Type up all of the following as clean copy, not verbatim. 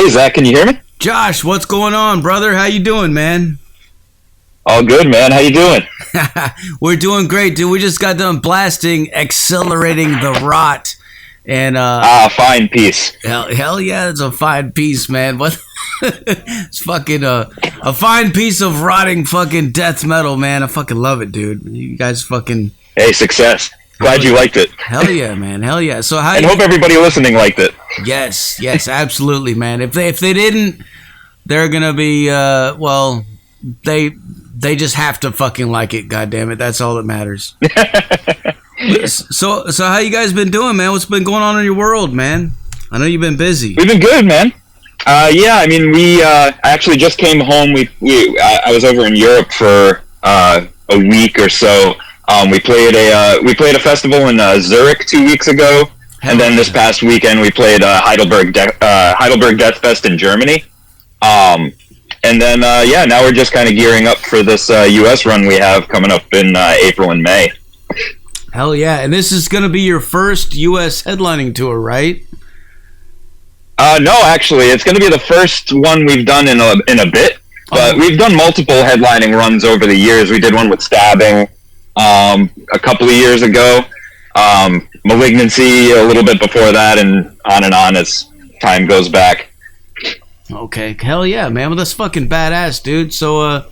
Hey, Zach, can you hear me? Josh, what's going on, brother? How you doing, man? All good, man. How you doing? We're doing great, dude. We just got done blasting Accelerating the Rot. And fine piece. Hell yeah, it's a fine piece, man. What? It's fucking a fine piece of rotting fucking death metal, man. I fucking love it, dude. You guys fucking... Hey, success. Glad you liked it. Hell yeah, man. Hell yeah. So how? And hope everybody listening liked it. Yes, absolutely, man. If they didn't, they're gonna be well, they just have to fucking like it. God damn it, that's all that matters. So how you guys been doing, man? What's been going on in your world, man? I know you've been busy. We've been good, man. Yeah, I mean, we actually just came home. I was over in Europe for a week or so. We played a festival in Zurich 2 weeks ago, and then this past weekend we played Heidelberg Death Fest in Germany. And then now we're just kind of gearing up for this U.S. run we have coming up in April and May. Hell yeah! And this is going to be your first U.S. headlining tour, right? No, actually, it's going to be the first one we've done in a bit. But we've done multiple headlining runs over the years. We did one with Stabbing a couple of years ago, Malignancy a little bit before that, and on as time goes back. Okay, hell yeah, man! Well, that's fucking badass, dude. So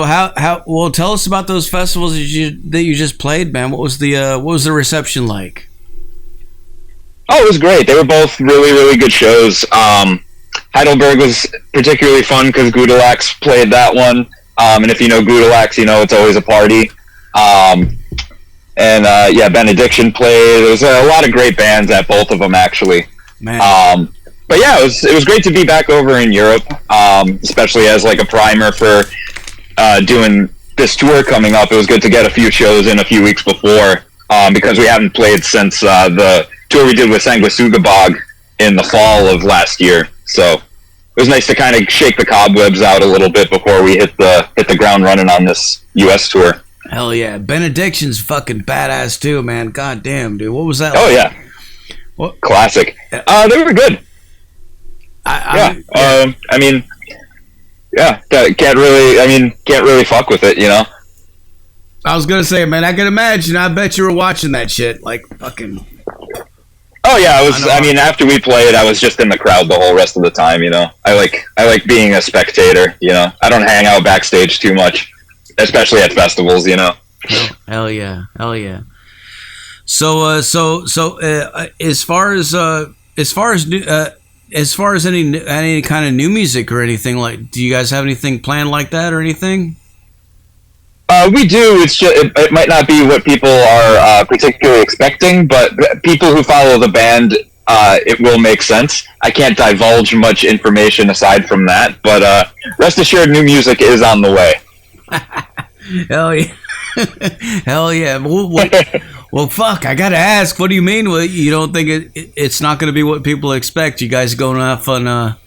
how? Well, tell us about those festivals that you just played, man. What was the reception like? Oh, it was great. They were both really, really good shows. Heidelberg was particularly fun because Gudelax played that one. And if you know Gudelax, you know it's always a party. Benediction played. There was a lot of great bands at both of them, actually. Man. But yeah, it was great to be back over in Europe, especially as like a primer for doing this tour coming up. It was good to get a few shows in a few weeks before, because we haven't played since the tour we did with Sanguisugabog in the fall of last year. So it was nice to kind of shake the cobwebs out a little bit before we hit the ground running on this U.S. tour. Hell yeah. Benediction's fucking badass too, man. God damn, dude. What was that like? Oh, yeah. What? Classic. They were good. Can't really fuck with it, you know? I was gonna say, man, I can imagine. I bet you were watching that shit, like, fucking... Oh, yeah, after we played, I was just in the crowd the whole rest of the time, you know? I like being a spectator, you know? I don't hang out backstage too much, especially at festivals, you know? Hell yeah. So, as far as any kind of new music or anything, like, do you guys have anything planned like that or anything? We do. It's just, it might not be what people are particularly expecting, but people who follow the band, it will make sense. I can't divulge much information aside from that, but rest assured, new music is on the way. Hell yeah. Hell yeah. Well, fuck, I gotta ask, what do you mean? You don't think it's not going to be what people expect? You guys going off on a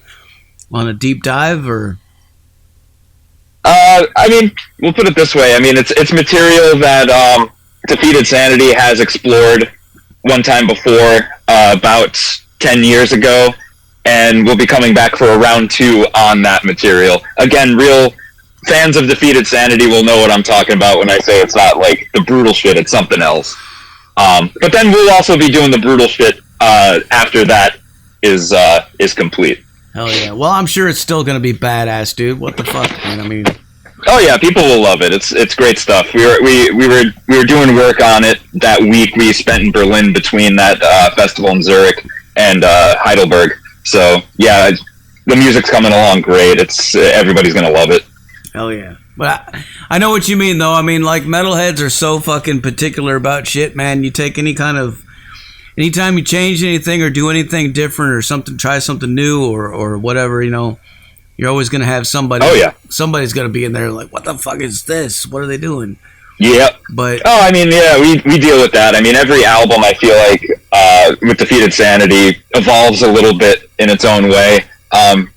deep dive, or? We'll put it this way. I mean, it's material that Defeated Sanity has explored one time before, about 10 years ago, and we'll be coming back for a round 2 on that material. Again, real fans of Defeated Sanity will know what I'm talking about when I say it's not like the brutal shit, it's something else. But then we'll also be doing the brutal shit after that is complete. Hell yeah! Well, I'm sure it's still gonna be badass, dude. What the fuck, man? I mean, oh yeah, people will love it. It's great stuff. We were doing work on it that week we spent in Berlin between that festival in Zurich and Heidelberg. So yeah, the music's coming along great. Everybody's gonna love it. Hell yeah. But I know what you mean, though. I mean, like, metalheads are so fucking particular about shit, man. You take anytime you change anything or do anything different or something, try something new or whatever, you know, you're always going to have somebody. Oh, yeah. Somebody's going to be in there like, what the fuck is this? What are they doing? Yeah. But. Oh, I mean, yeah, we deal with that. I mean, every album, I feel like, with Defeated Sanity evolves a little bit in its own way.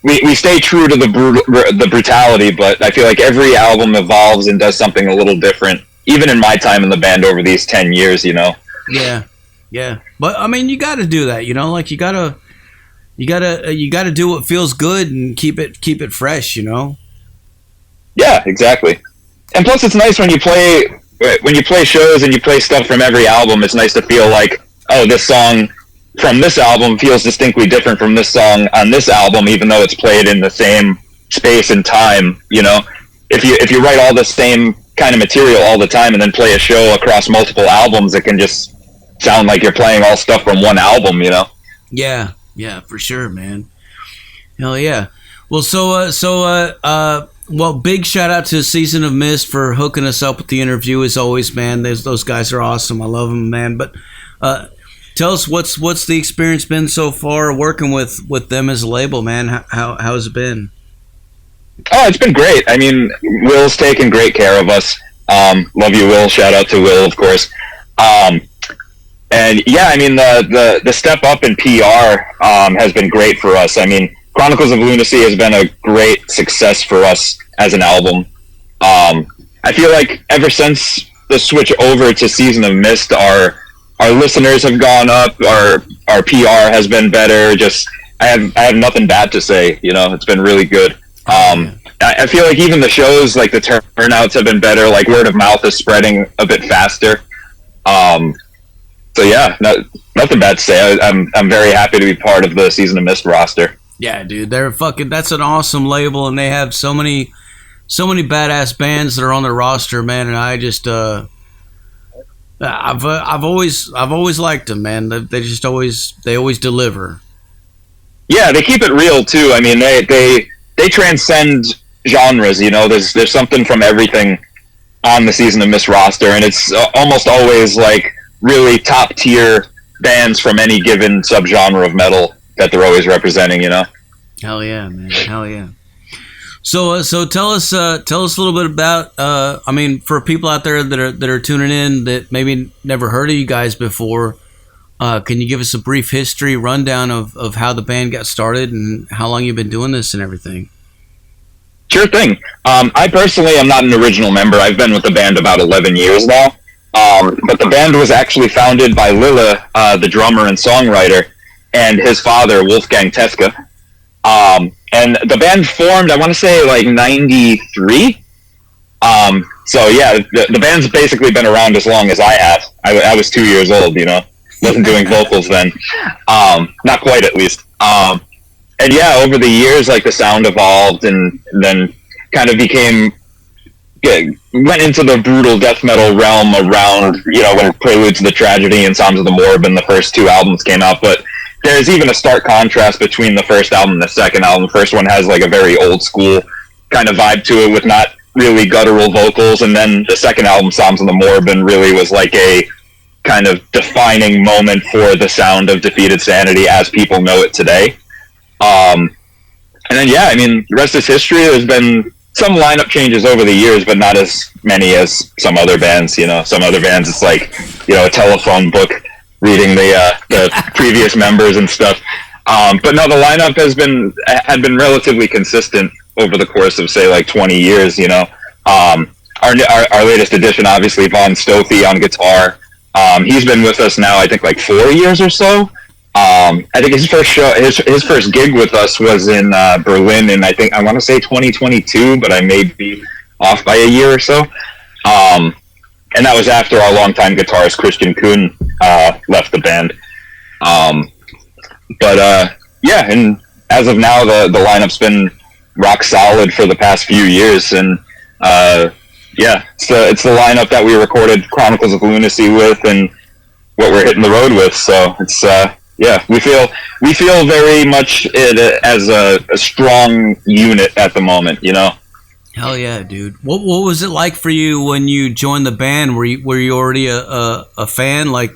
We stay true to the brutality, but I feel like every album evolves and does something a little different, even in my time in the band over these 10 years, you know? Yeah. But, I mean, you got to do that, you know? Like, you got to you gotta do what feels good and keep it fresh, you know. Yeah, exactly. And plus, it's nice when you play shows and you play stuff from every album. It's nice to feel like, oh, this song from this album feels distinctly different from this song on this album, even though it's played in the same space and time. You know, if you write all the same kind of material all the time and then play a show across multiple albums, it can just sound like you're playing all stuff from one album. You know? Yeah, for sure, man. Hell yeah. Well, well, big shout out to Season of Mist for hooking us up with the interview as always, man. Those guys are awesome. I love them, man. But tell us what's the experience been so far working with them as a label, man? How's it been? Oh, it's been great. I mean, Will's taken great care of us. Love you, Will. Shout out to Will, of course. And yeah, I mean, the step up in PR has been great for us. I mean, Chronicles of Lunacy has been a great success for us as an album. I feel like ever since the switch over to Season of Mist, our listeners have gone up, our PR has been better. Just I have nothing bad to say. You know, it's been really good. I feel like even the shows, like the turnouts have been better. Like word of mouth is spreading a bit faster. So yeah, nothing bad to say. I'm very happy to be part of the Season of Mist roster. Yeah, dude, that's an awesome label, and they have so many badass bands that are on their roster, man. And I just I've always liked them, man. They always deliver. Yeah, they keep it real too. I mean, they transcend genres. You know, there's something from everything on the Season of Mist roster, and it's almost always like really top tier bands from any given subgenre of metal that they're always representing, you know. Hell yeah, man. Hell yeah. So tell us a little bit about. I mean, for people out there that are tuning in that maybe never heard of you guys before, can you give us a brief history rundown of how the band got started and how long you've been doing this and everything? Sure thing. I personally am not an original member. I've been with the band about 11 years now. But the band was actually founded by Lilla, the drummer and songwriter, and his father, Wolfgang Teske. And the band formed, I want to say, like 93. So yeah, the band's basically been around as long as I have. I was 2 years old, you know. Wasn't doing vocals then. Not quite, at least. And yeah, over the years, like the sound evolved and then kind of went into the brutal death metal realm around, you know, when Prelude to the Tragedy and Psalms of the Morbid, the first two albums came out. But there's even a stark contrast between the first album and the second album. The first one has like a very old school kind of vibe to it with not really guttural vocals, and then the second album, Psalms of the Morbid, really was like a kind of defining moment for the sound of Defeated Sanity as people know it today. And then yeah, I mean, the rest is history. There's been some lineup changes over the years, but not as many as some other bands. You know, some other bands, it's like, you know, a telephone book reading the previous members and stuff. But no, the lineup had been relatively consistent over the course of, say, like 20 years. You know, our latest addition, obviously, Von Stoffe on guitar. He's been with us now, I think, like 4 years or so. I think his first show, his first gig with us was in Berlin in, I want to say 2022, but I may be off by a year or so. And that was after our longtime guitarist Christian Kuhn left the band. But yeah, and as of now, the lineup's been rock solid for the past few years, and yeah, it's the lineup that we recorded Chronicles of Lunacy with, and what we're hitting the road with. So it's yeah, we feel very much it as a strong unit at the moment, you know. Hell yeah, dude. What was it like for you when you joined the band? Were you already a fan? Like,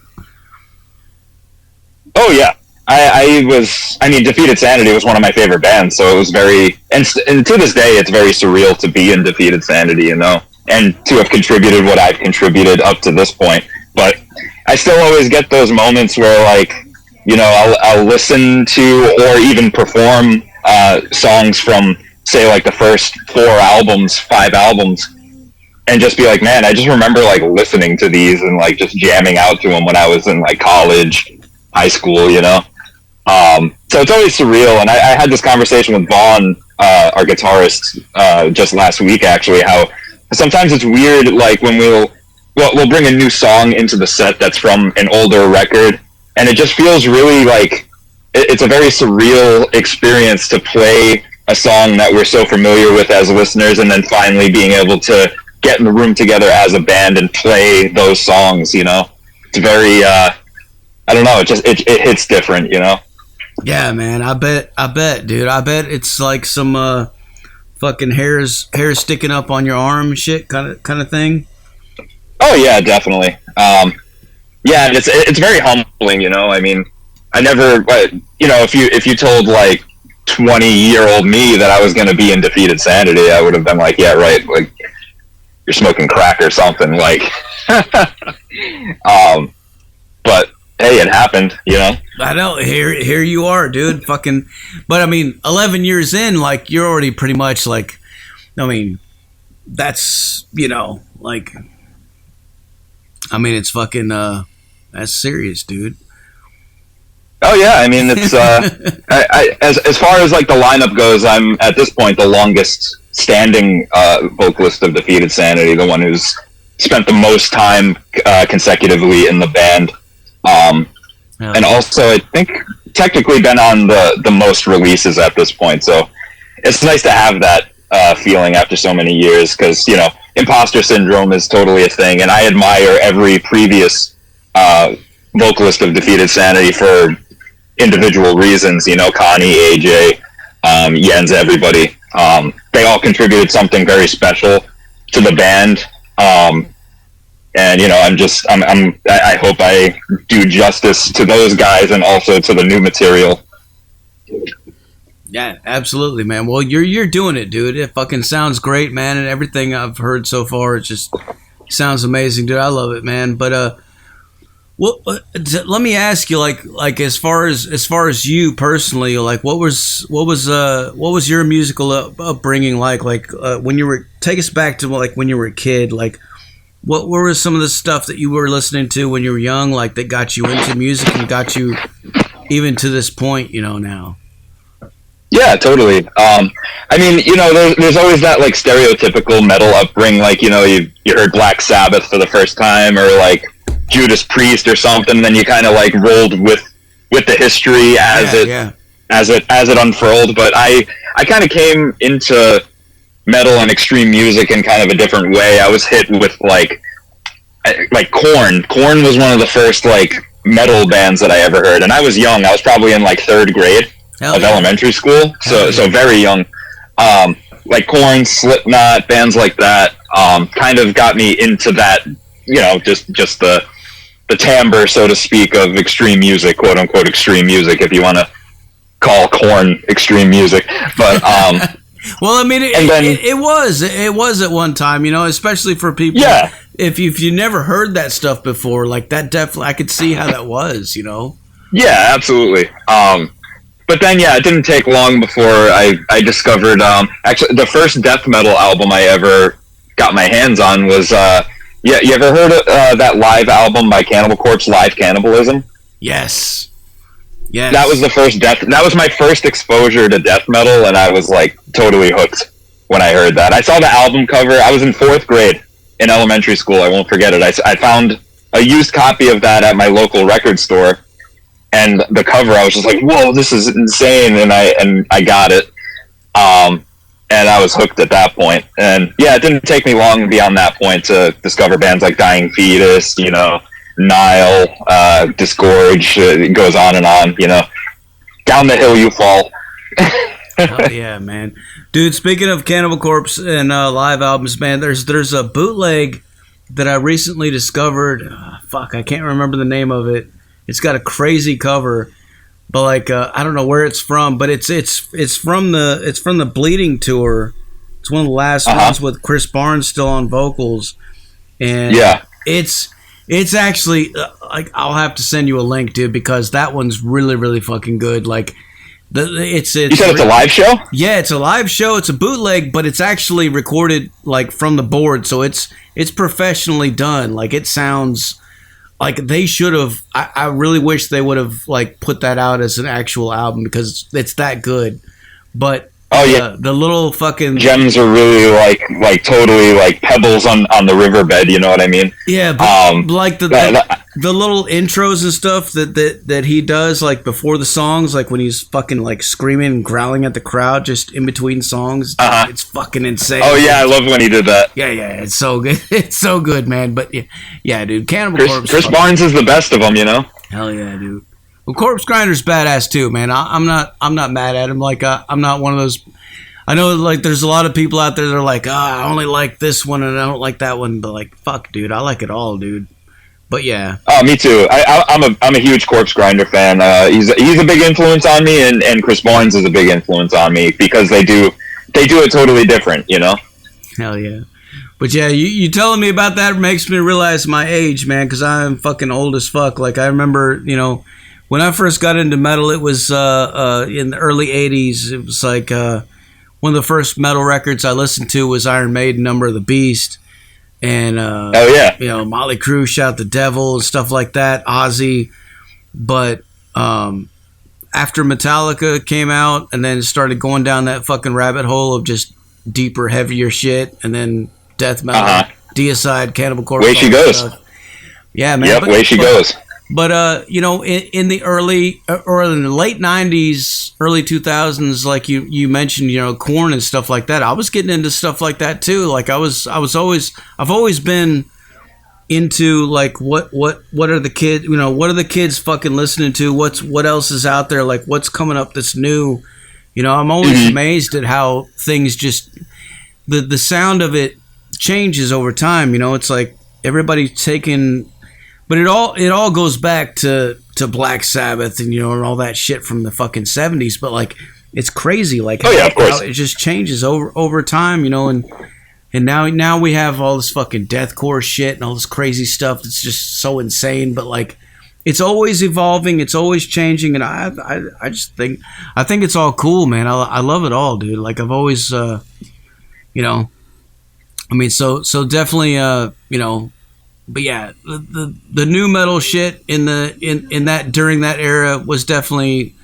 oh yeah, I mean, Defeated Sanity was one of my favorite bands, so it was very, and to this day, it's very surreal to be in Defeated Sanity, you know, and to have contributed what I've contributed up to this point. But I still always get those moments where, like, you know, I'll listen to or even perform songs from, say, like the first 5 albums, and just be like, man, I just remember like listening to these and like just jamming out to them when I was in like college, high school, you know. So So it's always surreal. And I had this conversation with Vaughn, our guitarist, just last week, actually, how sometimes it's weird, like when we'll bring a new song into the set that's from an older record, and it just feels really like it's a very surreal experience to play a song that we're so familiar with as listeners, and then finally being able to get in the room together as a band and play those songs, you know? It's very, I don't know, it hits different, you know? Yeah, man, I bet, dude. I bet it's like some fucking hair sticking up on your arm and shit kind of thing. Oh yeah, definitely. Yeah, it's very humbling, you know? I mean, I never, you know, if you told like 20-year-old me that I was going to be in Defeated Sanity, I would have been like, yeah, right, like you're smoking crack or something, like. But hey, it happened, you know. I know. Here you are, dude. Fucking. But I mean, 11 years in, like you're already pretty much like. I mean, that's, you know, like. I mean, it's fucking. That's serious, dude. Oh yeah, I mean it's as far as like the lineup goes, I'm at this point the longest standing vocalist of Defeated Sanity, the one who's spent the most time consecutively in the band, and also I think technically been on the most releases at this point. So it's nice to have that feeling after so many years, because you know, imposter syndrome is totally a thing, and I admire every previous vocalist of Defeated Sanity for individual reasons, you know, Connie, AJ, Jens, everybody. They all contributed something very special to the band. And, you know, I hope I do justice to those guys and also to the new material. Yeah, absolutely, man. Well, you're doing it, dude. It fucking sounds great, man. And everything I've heard so far, it just sounds amazing, dude. I love it, man. But, well, let me ask you, like as far as you personally, like what was your musical upbringing like when you were, take us back to like when you were a kid, like what were some of the stuff that you were listening to when you were young, like that got you into music and got you even to this point, you know, now? Yeah, totally. I mean, you know, there's always that like stereotypical metal upbringing, like, you know, you heard Black Sabbath for the first time, or like Judas Priest or something, then you kind of like rolled with the history as it unfurled. But I kind of came into metal and extreme music in kind of a different way. I was hit with like Korn. Korn was one of the first like metal bands that I ever heard, and I was young. I was probably in like third grade of elementary school, so very young. Like Korn, Slipknot, bands like that kind of got me into that, you know, just the timbre, so to speak, of extreme music, quote unquote extreme music, if you want to call Korn extreme music. But well, I mean, it was at one time, you know, especially for people. Yeah. If you never heard that stuff before, like that, definitely I could see how that was, you know. Yeah, absolutely. But then, yeah, it didn't take long before I discovered actually the first death metal album I ever got my hands on was. Yeah, you ever heard of that live album by Cannibal Corpse, Live Cannibalism? Yes. That was that was my first exposure to death metal, and I was like totally hooked when I heard that. I saw the album cover. I was in fourth grade in elementary school. I won't forget it. I found a used copy of that at my local record store, and the cover, I was just like, whoa, this is insane, and I got it. And I was hooked at that point. And yeah, it didn't take me long beyond that point to discover bands like Dying Fetus, you know, Nile, Disgorge. It goes on and on, you know. Down the hill you fall. Oh yeah, man. Dude, speaking of Cannibal Corpse and live albums, man, there's a bootleg that I recently discovered. I can't remember the name of it. It's got a crazy cover. But like I don't know where it's from, but it's from the Bleeding tour. It's one of the last ones with Chris Barnes still on vocals, and yeah, it's actually like I'll have to send you a link, dude, because that one's really really fucking good. Like it's you said it's a live show? Yeah, it's a live show. It's a bootleg, but it's actually recorded like from the board, so it's professionally done. Like it sounds like they should have. I really wish they would have like put that out as an actual album because it's that good. But the little fucking gems are really like totally like pebbles on the riverbed. You know what I mean? Yeah, but like the little intros and stuff that he does like before the songs, like when he's fucking like screaming and growling at the crowd just in between songs. It's fucking insane. Oh yeah, I love when he did that. Yeah, it's so good. It's so good, man. But yeah, dude, Cannibal Corpse. Chris Barnes is the best of them, you know. Hell yeah, dude. Well, Corpse Grinder's badass too, man. I'm not mad at him. Like I'm not one of those. I know, like, there's a lot of people out there that are like, I only like this one and I don't like that one. But like, fuck, dude, I like it all, dude. But yeah. Oh, me too. I'm a huge Corpse Grinder fan. He's a big influence on me, and Chris Barnes is a big influence on me because they do it totally different, you know. Hell yeah. But yeah, you telling me about that makes me realize my age, man, because I'm fucking old as fuck. Like I remember, you know, when I first got into metal, it was in the early '80s. It was like one of the first metal records I listened to was Iron Maiden, Number of the Beast. And, you know, Motley Crue, Shout the Devil, and stuff like that, Ozzy. But after Metallica came out and then started going down that fucking rabbit hole of just deeper, heavier shit, and then death metal, Deicide, Cannibal Corpse. Way she goes. Stuff. Yeah, man. Yep, way she goes. But, you know, in the early or in the late 90s, early 2000s, like you mentioned, you know, Korn and stuff like that. I was getting into stuff like that too. Like I've always been into like what are the kids, you know, what are the kids fucking listening to? What else is out there? Like what's coming up that's new? You know, I'm always amazed at how things just the sound of it changes over time. You know, it's like everybody's taking. But it all goes back to Black Sabbath and, you know, and all that shit from the fucking 70s. But like, it's crazy. Like, of course. How it just changes over time, you know. And now we have all this fucking deathcore shit and all this crazy stuff that's just so insane. But like, it's always evolving. It's always changing. And I just think it's all cool, man. I love it all, dude. Like I've always, you know, I mean, so definitely, you know. But yeah, the new metal shit in that during that era was definitely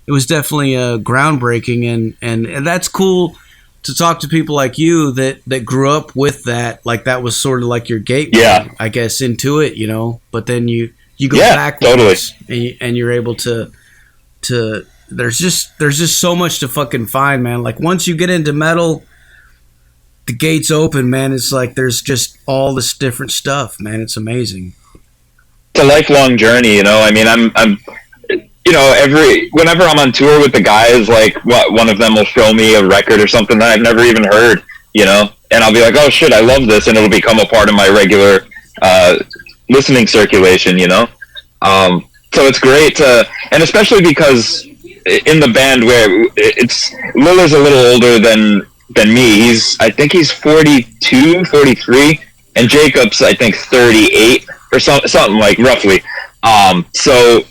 groundbreaking and that's cool to talk to people like you that grew up with that, like that was sort of like your gateway, I guess, into it, you know. But then you go backwards and you're able to there's just so much to fucking find, man. Like once you get into metal, the gates open, man. It's like there's just all this different stuff, man. It's amazing. It's a lifelong journey, you know. I mean, I'm you know, whenever I'm on tour with the guys, like one of them will show me a record or something that I've never even heard, you know, and I'll be like, oh shit, I love this, and it'll become a part of my regular listening circulation, you know. So it's great to, and especially because in the band where Lilla's a little older than me. I think he's 42, 43, and Jacob's I think 38 or something like roughly. So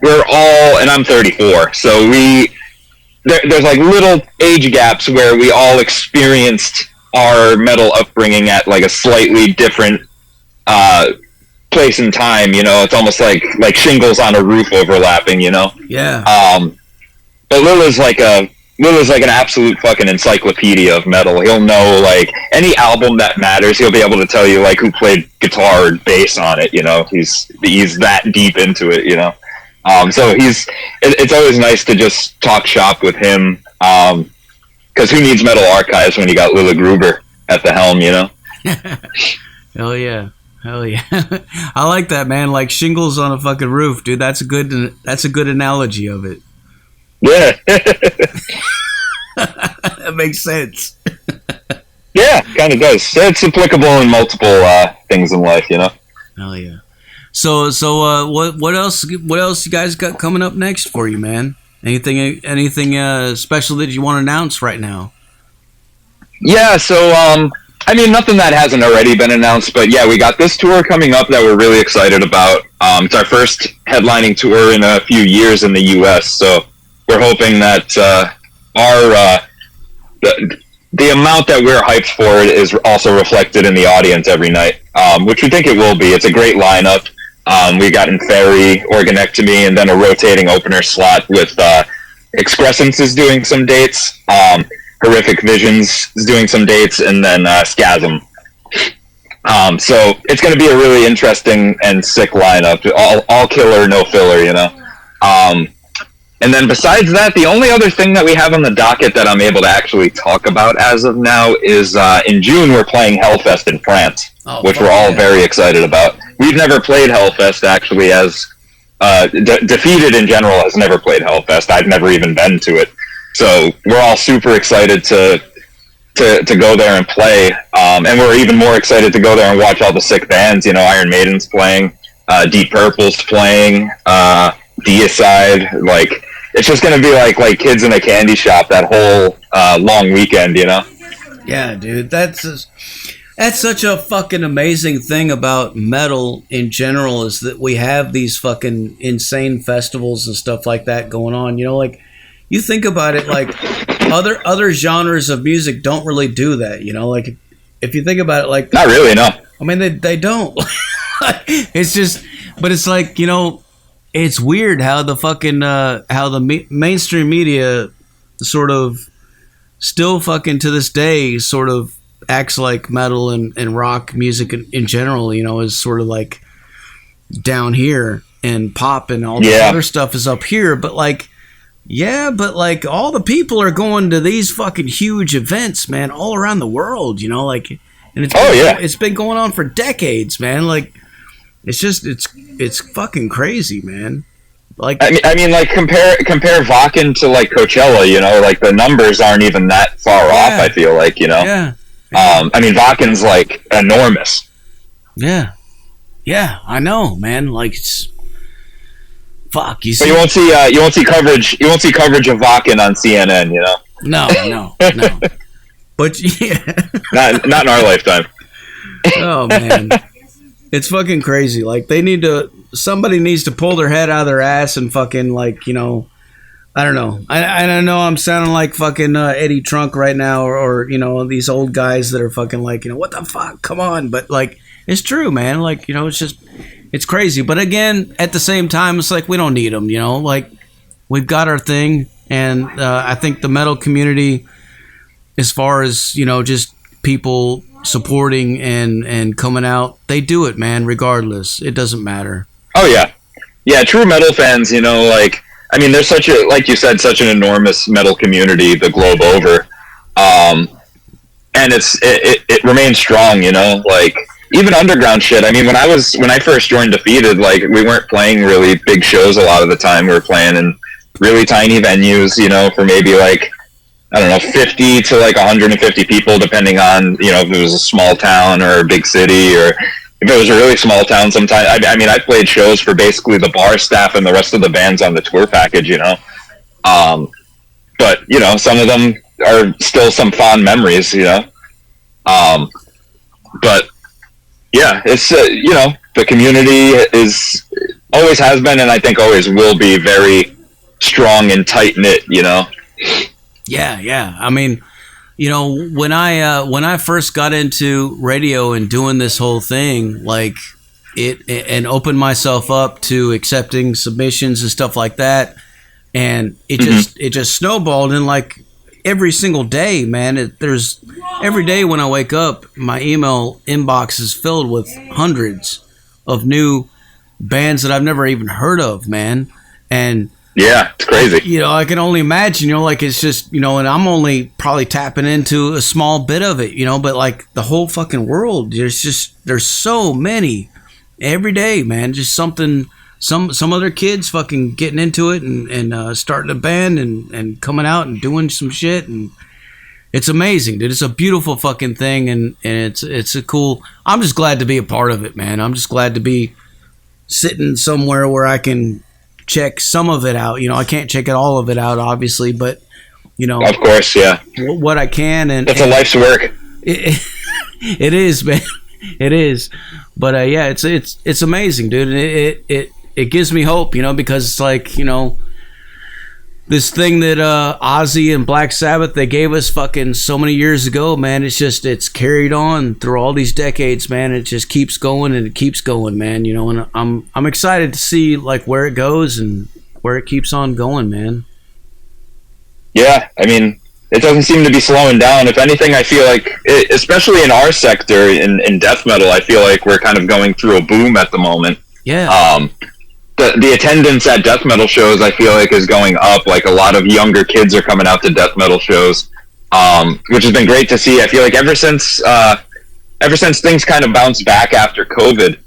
we're all, and I'm 34. So there's like little age gaps where we all experienced our metal upbringing at like a slightly different place and time. You know, it's almost like shingles on a roof overlapping. You know. Yeah. But Lilla's like an absolute fucking encyclopedia of metal. He'll know like any album that matters. He'll be able to tell you like who played guitar or bass on it. You know, he's that deep into it. You know, so it's always nice to just talk shop with him. Because who needs Metal Archives when you got Lilla Gruber at the helm? You know. Hell yeah. I like that, man. Like shingles on a fucking roof, dude. That's a good analogy of it. Yeah. That makes sense. Yeah, kind of does. It's applicable in multiple things in life, you know. Hell yeah. So what else you guys got coming up next for you, man? Anything special that you want to announce right now? Yeah, so I mean, nothing that hasn't already been announced, but yeah, we got this tour coming up that we're really excited about. It's our first headlining tour in a few years in the US, so we're hoping that the amount that we're hyped for it is also reflected in the audience every night, which we think it will be. It's a great lineup. We got Inferi, Organectomy, and then a rotating opener slot with Excrescence is doing some dates, Horrific Visions is doing some dates, and then Scasm. So it's going to be a really interesting and sick lineup. All killer, no filler, you know. And then besides that, the only other thing that we have on the docket that I'm able to actually talk about as of now is in June we're playing Hellfest in France, which we're all very excited about. We've never played Hellfest actually, as Defeated in general has never played Hellfest. I've never even been to it. So we're all super excited to go there and play. And we're even more excited to go there and watch all the sick bands. You know, Iron Maiden's playing, Deep Purple's playing, Deicide, like... It's just going to be like kids in a candy shop that whole long weekend, you know? Yeah, dude. That's such a fucking amazing thing about metal in general, is that we have these fucking insane festivals and stuff like that going on. You know, like, you think about it, like, other genres of music don't really do that, you know? Like, if you think about it, like... Not really, no. I mean, they don't. It's just... But it's like, you know... It's weird how the fucking how the mainstream media sort of still fucking to this day sort of acts like metal and rock music in general, you know, is sort of like down here, and pop and all this other stuff is up here. But like, but like all the people are going to these fucking huge events, man, all around the world, you know, like, and it's been going on for decades, man. Like, it's just it's fucking crazy, man. Like, I mean, like compare Wacken to like Coachella, you know, like the numbers aren't even that far off. I feel like, you know. Yeah. I mean, Wacken's like enormous. Yeah. Yeah, I know, man. Like, it's fuck. You see, but you won't see coverage. You won't see coverage of Wacken on CNN, you know. No. But yeah, not in our lifetime. Oh man. It's fucking crazy. Like, somebody needs to pull their head out of their ass and fucking, like, you know, I don't know. I know I'm sounding like fucking Eddie Trunk right now, or, you know, these old guys that are fucking like, you know, what the fuck? Come on. But, like, it's true, man. Like, you know, it's crazy. But again, at the same time, it's like, we don't need them, you know? Like, we've got our thing. And I think the metal community, as far as, you know, just people supporting and coming out, they do it, man, regardless. It doesn't matter. Oh yeah, true metal fans, you know, like, I mean, there's such a, like you said, such an enormous metal community the globe over, and it remains strong, you know, like, even underground shit. I mean, when I first joined Defeated, like, we weren't playing really big shows a lot of the time. We were playing in really tiny venues, you know, for maybe like, I don't know, 50 to like 150 people, depending on, you know, if it was a small town or a big city, or if it was a really small town sometimes. I mean, I played shows for basically the bar staff and the rest of the bands on the tour package, you know. But, you know, some of them are still some fond memories, you know. But, yeah, it's, you know, the community always has been, and I think always will be, very strong and tight-knit, you know. Yeah. I mean, you know, when I first got into radio and doing this whole thing, like, and opened myself up to accepting submissions and stuff like that, and it just snowballed. And like every single day, man, every day when I wake up, my email inbox is filled with hundreds of new bands that I've never even heard of, man. And yeah, it's crazy. You know, I can only imagine, you know, like, it's just, you know, and I'm only probably tapping into a small bit of it, you know, but like the whole fucking world, there's so many every day, man. Just something, some other kids fucking getting into it and starting a band and coming out and doing some shit. And it's amazing, dude. It's a beautiful fucking thing. And it's a cool, I'm just glad to be a part of it, man. I'm just glad to be sitting somewhere where I can check some of it out. You know, I can't check all of it out, obviously, but, you know, of course, yeah, what I can. And it's a life's work. It is, man. It is. But yeah, it's amazing, dude. And it gives me hope, you know, because it's like, you know, this thing that Ozzy and Black Sabbath, they gave us fucking so many years ago, man. It's carried on through all these decades, man. It just keeps going and it keeps going, man. You know, and I'm excited to see like where it goes and where it keeps on going, man. Yeah, I mean, it doesn't seem to be slowing down. If anything, I feel like, especially in our sector, in death metal, I feel like we're kind of going through a boom at the moment. Yeah. The attendance at death metal shows, I feel like, is going up. Like, a lot of younger kids are coming out to death metal shows, which has been great to see. I feel like ever since things kind of bounced back after COVID,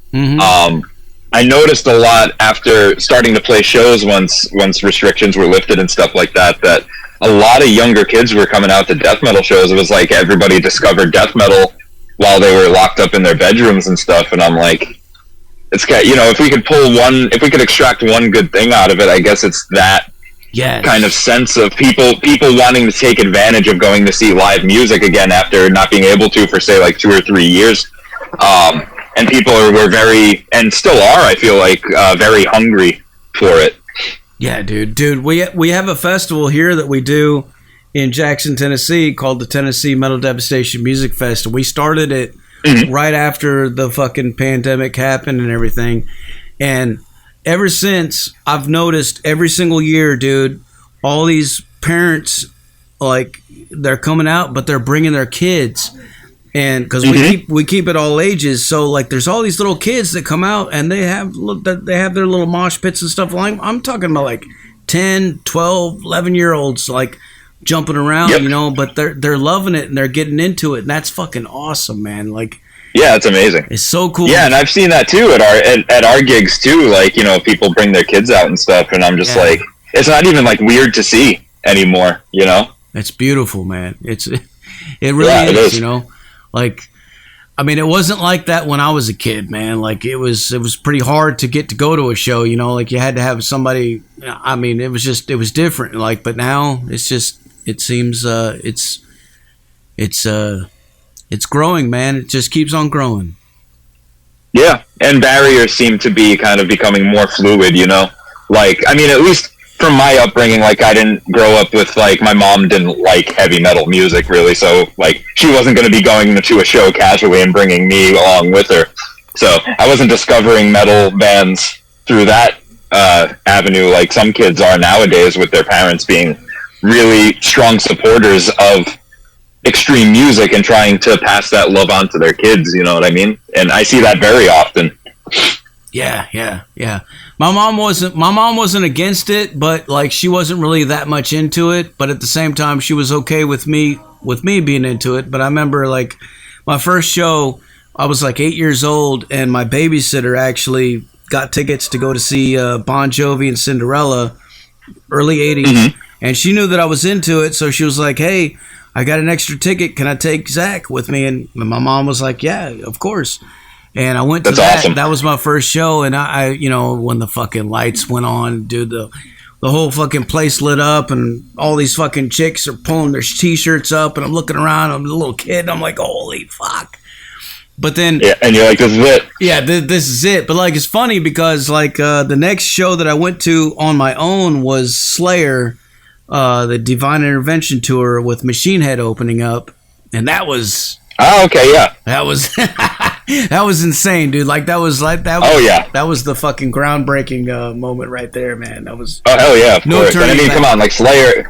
I noticed a lot after starting to play shows once restrictions were lifted and stuff like that, that a lot of younger kids were coming out to death metal shows. It was like everybody discovered death metal while they were locked up in their bedrooms and stuff, and I'm like, it's got, you know, if we could extract one good thing out of it, I guess it's that kind of sense of people wanting to take advantage of going to see live music again after not being able to for, say, like 2 or 3 years. And people were very, and still are, I feel like, very hungry for it. Yeah, dude, we have a festival here that we do in Jackson, Tennessee, called the Tennessee Metal Devastation Music Fest. We started it right after the fucking pandemic happened and everything. And ever since, I've noticed every single year, dude, all these parents, like, they're coming out, but they're bringing their kids. And because we keep it all ages, so like there's all these little kids that come out and they have their little mosh pits and stuff. Like, I'm talking about like 10, 12, 11-year-olds like jumping around, you know, but they're loving it and they're getting into it, and that's fucking awesome, man. Like, yeah, it's amazing. It's so cool. Yeah, and I've seen that too at our gigs too. Like, you know, people bring their kids out and stuff, and I'm just like, it's not even like weird to see anymore, you know? It's beautiful, man. It really is, you know. Like, I mean, it wasn't like that when I was a kid, man. Like, it was pretty hard to get to go to a show, you know. Like, you had to have somebody. I mean, it was different. Like, but now it's just, it seems it's growing, man. It just keeps on growing. Yeah, and barriers seem to be kind of becoming more fluid, you know. Like, I mean, at least from my upbringing, like, I didn't grow up with, like, my mom didn't like heavy metal music, really, so, like, she wasn't going to be going to a show casually and bringing me along with her. So I wasn't discovering metal bands through that avenue like some kids are nowadays, with their parents being really strong supporters of extreme music and trying to pass that love on to their kids, you know what I mean? And I see that very often. Yeah. My mom wasn't against it, but like she wasn't really that much into it. But at the same time, she was okay with me being into it. But I remember like my first show, I was like 8 years old, and my babysitter actually got tickets to go to see Bon Jovi and Cinderella, early 80s. And she knew that I was into it, so she was like, "Hey, I got an extra ticket. Can I take Zach with me?" And my mom was like, "Yeah, of course." And I went to that. Awesome. That was my first show. And I, you know, when the fucking lights went on, dude, the whole fucking place lit up, and all these fucking chicks are pulling their t-shirts up, and I'm looking around, I'm a little kid, and I'm like, holy fuck. But then, yeah, and you're like, this is it. Yeah, this is it. But like, it's funny because like the next show that I went to on my own was Slayer, the Divine Intervention tour with Machine Head opening up, and that was. Oh, okay, yeah. That was that was insane, dude. Like that was. Oh yeah. That was the fucking groundbreaking moment right there, man. That was. Oh hell yeah, of course. And I mean, come on, like Slayer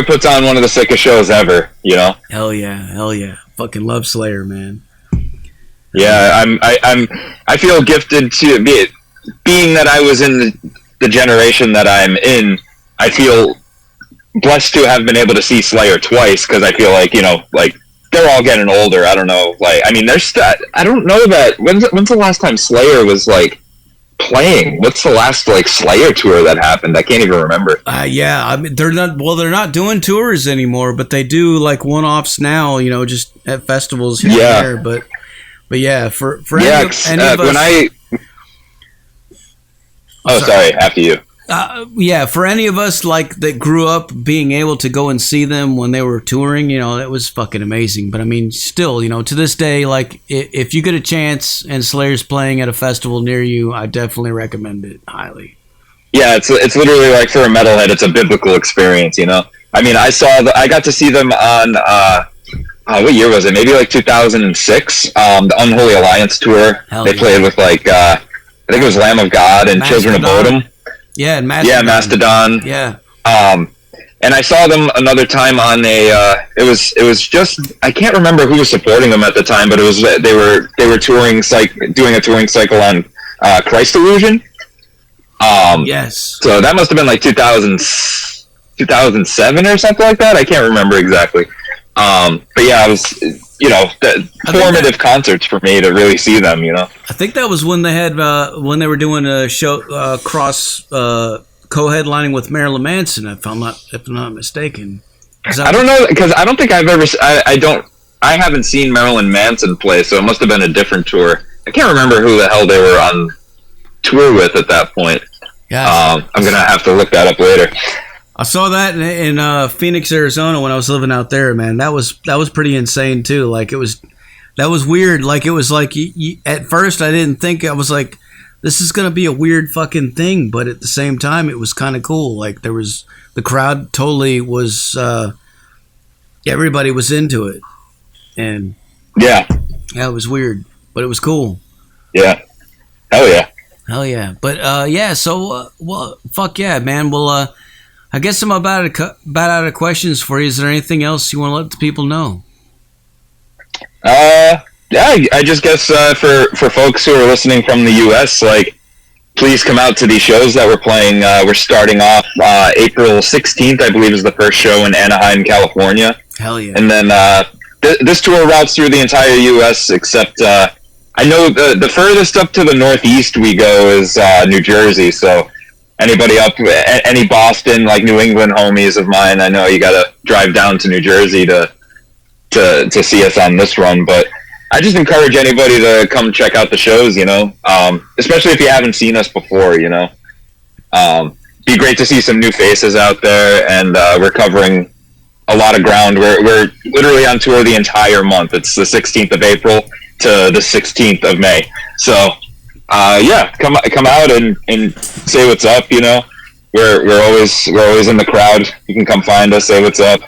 puts on one of the sickest shows ever. You know. Hell yeah. Fucking love Slayer, man. Yeah, I feel gifted to being that I was in the generation that I'm in. I feel blessed to have been able to see Slayer twice, because I feel like, you know, like. They're all getting older. I don't know. Like, I mean, I don't know that. When's the last time Slayer was like playing? What's the last like Slayer tour that happened? I can't even remember. Yeah, I mean, they're not doing tours anymore, but they do like one-offs now. You know, just at festivals here and there. But yeah, for any of us. Sorry, after you. Yeah, for any of us like that grew up being able to go and see them when they were touring, you know, it was fucking amazing. But I mean, still, you know, to this day, like if you get a chance and Slayer's playing at a festival near you, I definitely recommend it highly. Yeah, it's literally like for a metalhead, it's a biblical experience, you know. I mean, I got to see them on what year was it? Maybe like 2006. The Unholy Alliance tour. Hell they played with like I think it was Lamb of God and Children of Bodom. Yeah, and Mastodon. Yeah, Mastodon. Yeah. And I saw them another time on a. It was just I can't remember who was supporting them at the time, but it was they were touring doing a touring cycle on Christ Illusion. Yes. So that must have been like 2007 or something like that. I can't remember exactly. But yeah, it was formative concerts for me to really see them. You know. I think that was when they had when they were doing a show co-headlining with Marilyn Manson, if I'm not mistaken. I don't know, because I don't think I've ever. I haven't seen Marilyn Manson play, so it must have been a different tour. I can't remember who the hell they were on tour with at that point. Yeah, I'm gonna have to look that up later. I saw that in Phoenix, Arizona, when I was living out there. Man, that was pretty insane too. Like that was weird. Like it was like at first I didn't think, I was like, this is gonna be a weird fucking thing, but at the same time it was kind of cool. Like there was, the crowd totally was, everybody was into it, and yeah, it was weird, but it was cool. Yeah, hell yeah. But so well, fuck yeah, man. Well, I guess I'm about out of questions for you. Is there anything else you want to let the people know? Yeah, I just guess for folks who are listening from the U.S., like, please come out to these shows that we're playing. We're starting off April 16th, I believe, is the first show in Anaheim, California. Hell yeah. And then this tour routes through the entire U.S., except I know the furthest up to the northeast we go is New Jersey, so anybody any Boston, like New England homies of mine, I know you got to drive down to New Jersey to see us on this run, but I just encourage anybody to come check out the shows, you know, especially if you haven't seen us before, you know. Be great to see some new faces out there, and we're covering a lot of ground. We're literally on tour the entire month. It's the 16th of April to the 16th of May. So, yeah, come out and say what's up, you know. We're always in the crowd. You can come find us, say what's up.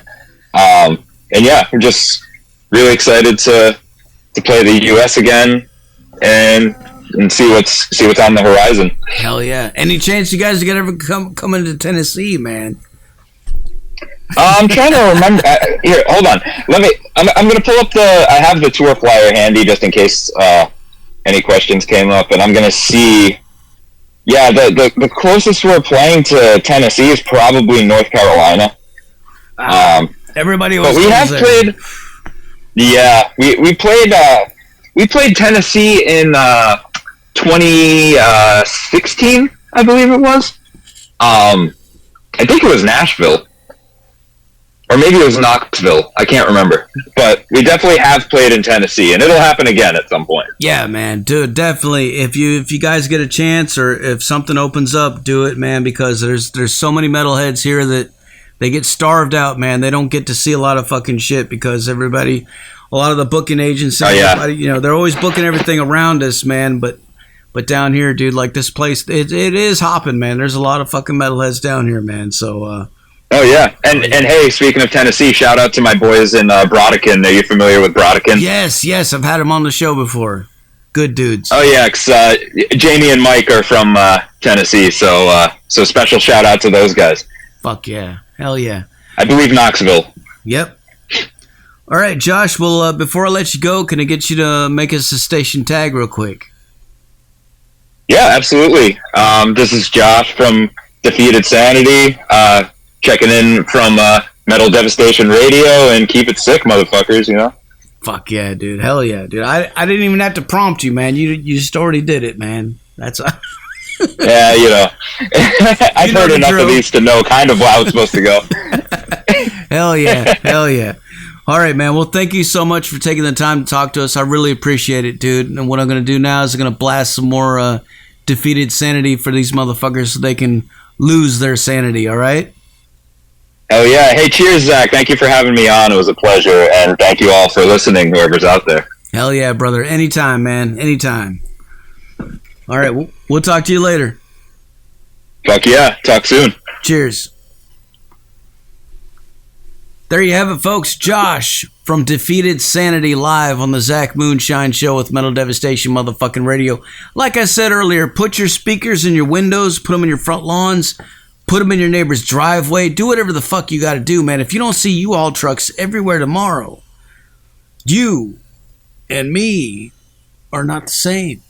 And yeah, we're just really excited to play the U.S. again and see what's on the horizon. Hell yeah! Any chance you guys could ever come into Tennessee, man? I'm trying to remember. Here, hold on. I'm gonna pull up I have the tour flyer handy just in case any questions came up, and I'm gonna see. Yeah, the closest we're playing to Tennessee is probably North Carolina. Everybody was. But we have played. Yeah, we played Tennessee in 2016, I believe it was. I think it was Nashville, or maybe it was Knoxville. I can't remember, but we definitely have played in Tennessee, and it'll happen again at some point. Yeah, man, dude, definitely. If you guys get a chance, or if something opens up, do it, man, because there's so many metalheads here that they get starved out, man. They don't get to see a lot of fucking shit because a lot of the booking agents, you know, they're always booking everything around us, man. But down here, dude, like this place, it is hopping, man. There's a lot of fucking metalheads down here, man. So, oh yeah, and hey, speaking of Tennessee, shout out to my boys in Brodican. Are you familiar with Brodican? Yes, I've had them on the show before. Good dudes. Oh yeah, 'cause Jamie and Mike are from Tennessee, so special shout out to those guys. Fuck yeah. Hell yeah. I believe Knoxville. Yep. All right, Josh, well, before I let you go, can I get you to make us a station tag real quick? Yeah, absolutely. This is Josh from Defeated Sanity, checking in from Metal Devastation Radio, and keep it sick, motherfuckers, you know? Fuck yeah, dude. Hell yeah, dude. I didn't even have to prompt you, man. You just already did it, man. That's... Yeah, you know, I've heard enough of these to know kind of how it's supposed to go. Hell yeah. All right, man. Well, thank you so much for taking the time to talk to us. I really appreciate it, dude. And what I'm going to do now is I'm going to blast some more Defeated Sanity for these motherfuckers so they can lose their sanity, all right? Hell yeah. Hey, cheers, Zach. Thank you for having me on. It was a pleasure. And thank you all for listening, whoever's out there. Hell yeah, brother. Anytime, man. Anytime. All right, we'll talk to you later. Fuck yeah. Talk soon. Cheers. There you have it, folks. Josh from Defeated Sanity live on the Zach Moonshine Show with Metal Devastation motherfucking Radio. Like I said earlier, put your speakers in your windows, put them in your front lawns, put them in your neighbor's driveway. Do whatever the fuck you got to do, man. If you don't see U-Haul trucks everywhere tomorrow, you and me are not the same.